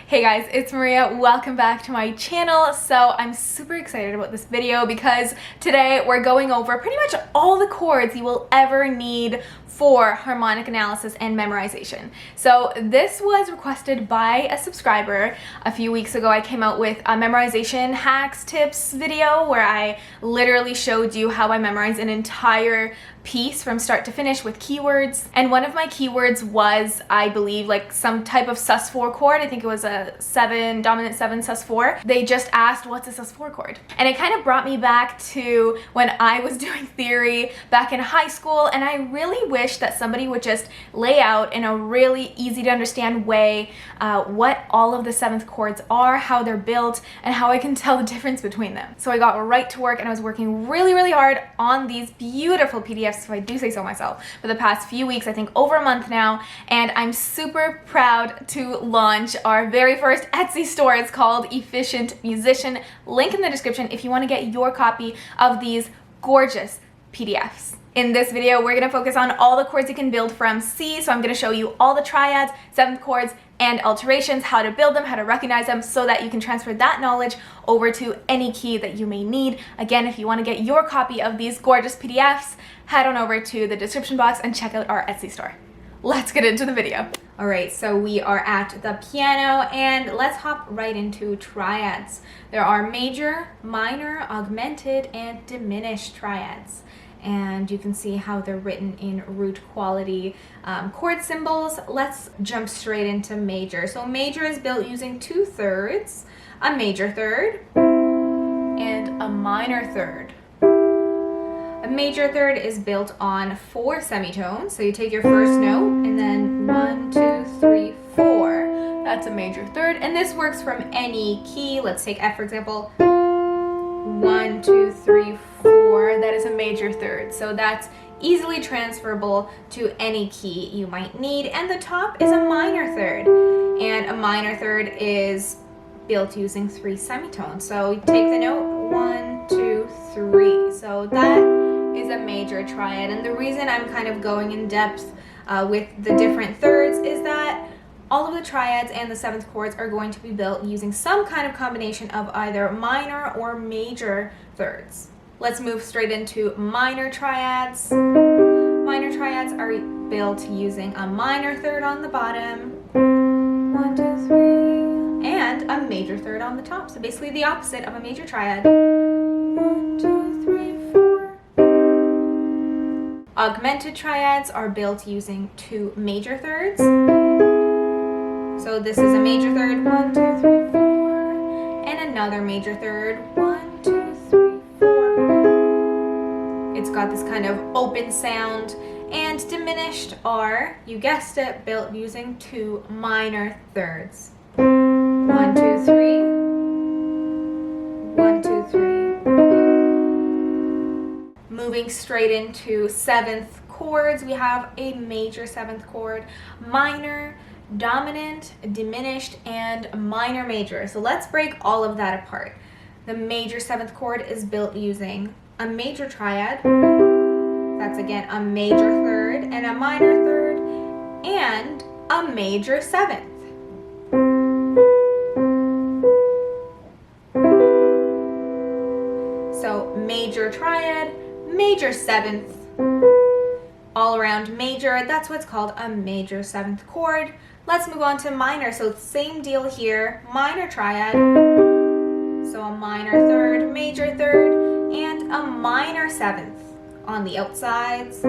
Hey guys, it's Maria. Welcome back to my channel. So I'm super excited about this video because today we're going over pretty much all the chords you will ever need for harmonic analysis and memorization. So this was requested by a subscriber. A few weeks ago I came out with a memorization hacks tips video where I literally showed you how I memorize an entire piece from start to finish with keywords. And one of my keywords was, I believe, like some type of sus4 chord. I think it was a dominant 7 sus4. They just asked, what's a sus4 chord? And it kind of brought me back to when I was doing theory back in high school, and I really wish that somebody would just lay out in a really easy to understand way what all of the 7th chords are, how they're built, and how I can tell the difference between them. So I got right to work and I was working really hard on these beautiful PDFs, if I do say so myself, for the past few weeks, I think over a month now, and I'm super proud to launch our very first Etsy store. It's called Efficient Musician. Link in the description if you want to get your copy of these gorgeous PDFs. In this video, we're going to focus on all the chords you can build from C, so I'm going to show you all the triads, 7th chords, and alterations, how to build them, how to recognize them, so that you can transfer that knowledge over to any key that you may need. Again, if you want to get your copy of these gorgeous PDFs, head on over to the description box and check out our Etsy store. Let's get into the video. All right, so we are at the piano and let's hop right into triads. There are major, minor, augmented, and diminished triads. And you can see how they're written in root quality chord symbols. Let's jump straight into major. So major is built using 2/3, a major third, and a minor third. A major third is built on 4 semitones. So you take your first note and then 1, 2, 3, 4. That's a major third. And this works from any key. Let's take F for example. 1, 2, 3, 4. That is a major third. So that's easily transferable to any key you might need. And the top is a minor third. And a minor third is built using 3 semitones. So you take the note 1, 2, 3. So that is a major triad. And the reason I'm kind of going in depth with the different thirds is that all of the triads and the 7th chords are going to be built using some kind of combination of either minor or major thirds. Let's move straight into minor triads. Minor triads are built using a minor third on the bottom, 1, 2, 3, and a major third on the top. So basically the opposite of a major triad. 1, 2, 3, 4. Augmented triads are built using 2 major thirds. So this is a major third, 1, 2, 3, 4, and another major third, 1, 2, 3, 4. It's got this kind of open sound. And diminished are, you guessed it, built using 2 minor thirds. 1, 2, 3, 1, 2, 3. Moving straight into 7th chords, we have a major 7th chord, minor, dominant, diminished, and minor major. So let's break all of that apart. The major 7th chord is built using a major triad. That's again a major third and a minor third and a major 7th. So major triad, major 7th, all around major. That's what's called a major 7th chord. Let's move on to minor. So same deal here, minor triad. So a minor third, major third, and a minor 7th on the outsides.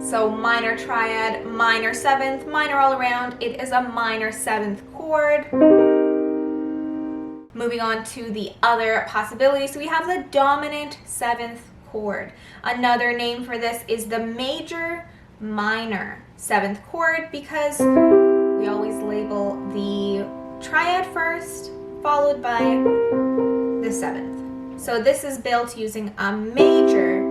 So minor triad, minor 7th, minor all around. It is a minor 7th chord. Moving on to the other possibilities. So we have the dominant 7th chord. Another name for this is the major minor 7th chord, because we always label the triad first, followed by the 7th. So this is built using a major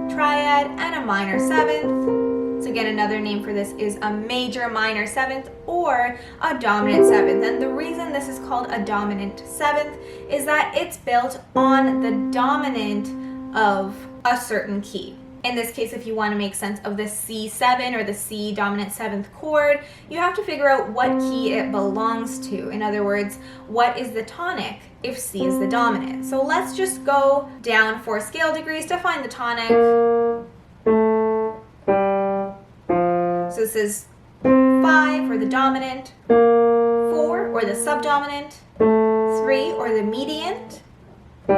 triad and a minor 7th. So again, another name for this is a major minor 7th or a dominant 7th. And the reason this is called a dominant 7th is that it's built on the dominant of a certain key. In this case, if you want to make sense of the C7 or the C dominant 7th chord, you have to figure out what key it belongs to. In other words, what is the tonic if C is the dominant? So let's just go down 4 scale degrees to find the tonic. So this is 5 or the dominant, 4 or the subdominant, 3 or the mediant, 2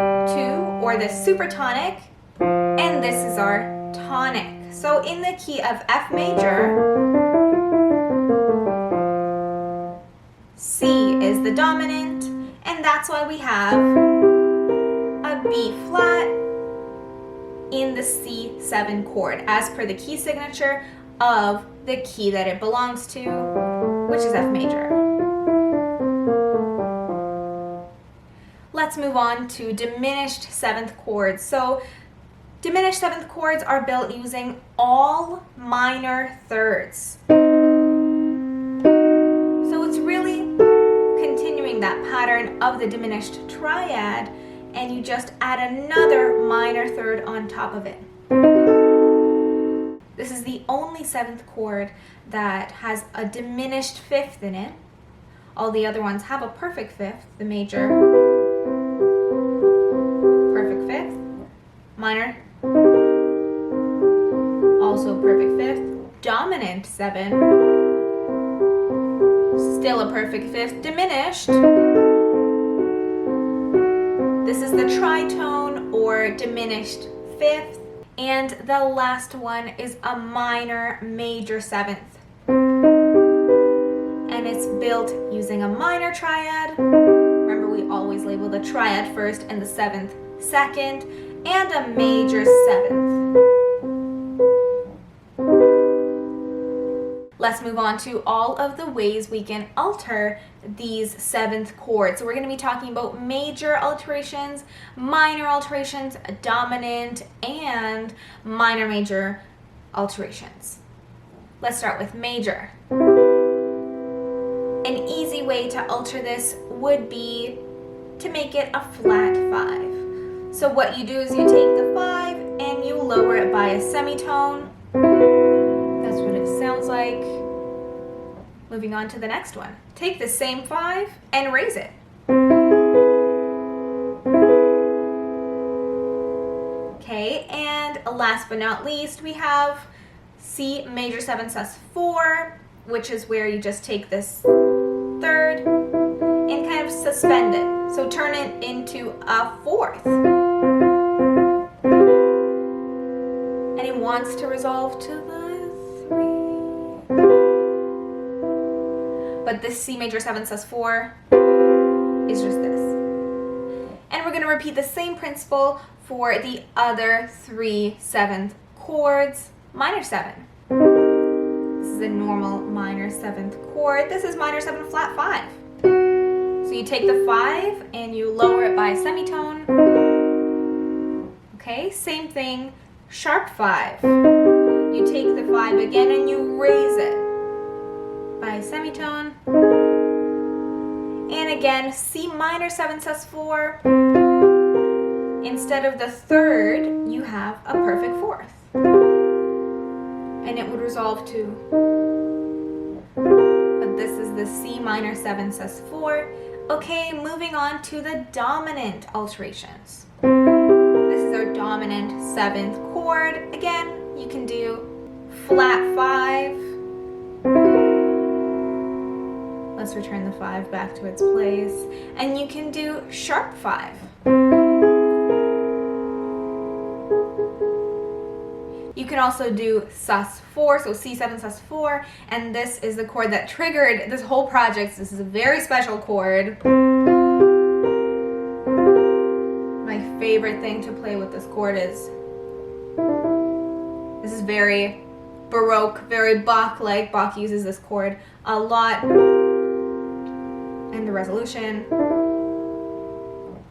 or the supertonic, and this is our tonic. So in the key of F major, C is the dominant, and that's why we have a B flat in the C7 chord, as per the key signature of the key that it belongs to, which is F major. Let's move on to diminished 7th chords. So diminished 7th chords are built using all minor thirds. So it's really continuing that pattern of the diminished triad, and you just add another minor third on top of it. This is the only 7th chord that has a diminished 5th in it. All the other ones have a perfect 5th, the major, perfect 5th, minor, also perfect 5th, dominant 7, still a perfect 5th, diminished. This is the tritone or diminished 5th. And the last one is a minor major 7th. And it's built using a minor triad. Remember, we always label the triad first and the 7th second, and a major 7th. Let's move on to all of the ways we can alter these 7th chords. So we're going to be talking about major alterations, minor alterations, dominant, and minor major alterations. Let's start with major. An easy way to alter this would be to make it a flat 5. So what you do is you take the 5 and you lower it by a semitone. That's what it sounds like. Moving on to the next one. Take the same 5 and raise it. Okay, and last but not least, we have C major 7 sus4, which is where you just take this 3rd and kind of suspend it. So turn it into a 4th. And it wants to resolve to the 3. But this C major 7 sus4 is just this. And we're going to repeat the same principle for the other 3 7th chords. Minor 7. This is a normal minor 7th chord. This is minor 7 flat 5. So you take the 5 and you lower it by a semitone. Okay, same thing, sharp 5. You take the 5 again and you raise it by a semitone. And again, C minor 7 sus4. Instead of the 3rd, you have a perfect 4th. And it would resolve to, but this is the C minor 7 sus4. Okay, moving on to the dominant alterations. This is our dominant 7th chord. Again, you can do flat 5. Let's return the 5 back to its place. And you can do sharp 5. You can also do sus4, so C7 sus4, and this is the chord that triggered this whole project. This is a very special chord. My favorite thing to play with this chord is, this is very Baroque, very Bach-like. Bach uses this chord a lot. And the resolution.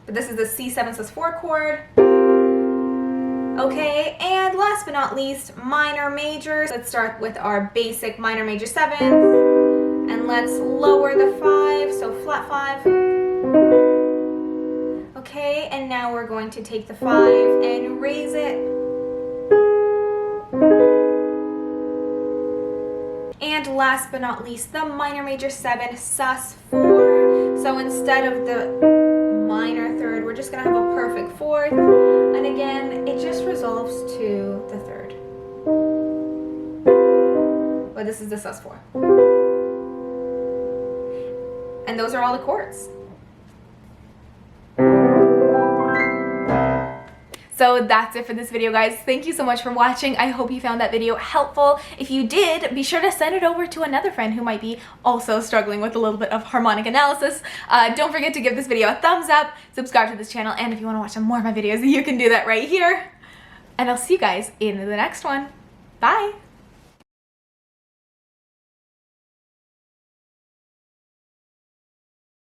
But this is the C7 sus4 chord. Okay, and last but not least, minor majors. Let's start with our basic minor major 7th. And let's lower the 5, so flat 5. Okay, and now we're going to take the 5 and raise it. And last but not least, the minor major 7, sus4. So instead of the minor third, we're just gonna have a perfect fourth. And again, it just resolves to the third. But this is the sus4. And those are all the chords. So that's it for this video, guys. Thank you so much for watching. I hope you found that video helpful. If you did, be sure to send it over to another friend who might be also struggling with a little bit of harmonic analysis. Don't forget to give this video a thumbs up, subscribe to this channel, and if you want to watch some more of my videos, you can do that right here. And I'll see you guys in the next one. Bye!